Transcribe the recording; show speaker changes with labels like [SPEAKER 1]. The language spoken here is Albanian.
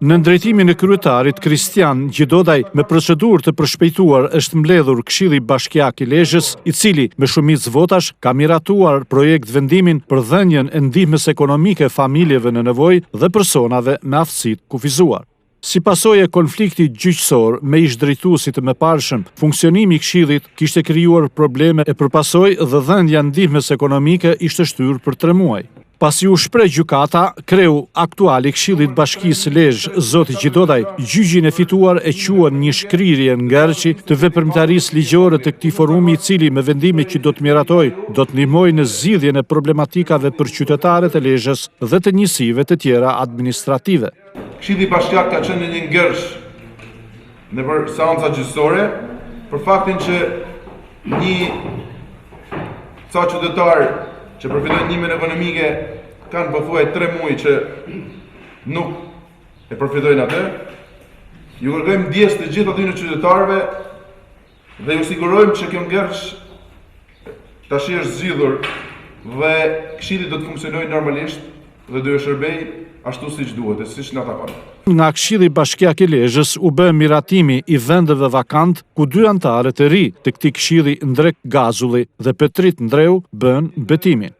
[SPEAKER 1] Në ndrejtimin e kryetarit Kristian Gjidodaj, me procedurë të përshpejtuar është mbledhur Këshilli Bashkiak i Lezhës, i cili me shumicë votash ka miratuar projekt vendimin për dhënien e ndihmës ekonomike familjeve në nevojë dhe personave me aftësitë kufizuar. Si pasojë e konfliktit gjyqësor me ish-drejtuesit e mëparshëm, funksionimi i Këshillit kishte krijuar probleme e përpasojë dhe dhënia e ndihmës ekonomike ishte shtyrë për 3 muaj. Pasi u shpreh gjykata, kreu aktual i Këshillit Bashkisë Lezhë, zoti Gjidodaj, gjyqin e fituar e quan një shkrirje ngërçi të veprimtarisë ligjore të këtij forumi, i cili me vendimin që do të miratojë, do të ndihmojë në zgjidhjen e problematikave për qytetarët e Lezhës dhe të njësive të tjera administrative.
[SPEAKER 2] Këshilli Bashkiak ka qenë një ngërç nëpër seanca gjyqësore për faktin që një ca qytetar që përfitojnë ndihmën ekonomike kanë pothuaj 3 muaj që nuk e përfitojnë atë. Ju kërkojmë ndjes të gjithë atyre qytetarëve dhe ju sigurojmë që kjo ngërç tash është zgjidhur dhe Këshilli do të funksionojë normalisht dhe do të shërbejë ashtu siç duhet e siç na takon.
[SPEAKER 1] Nga Këshilli Bashkiak i Lezhës u bë miratimi i vendeve vakant ku 2 anëtarë të ri të këtij këshilli, Ndrek Gazulli dhe Petrit Ndreu, bën betimin.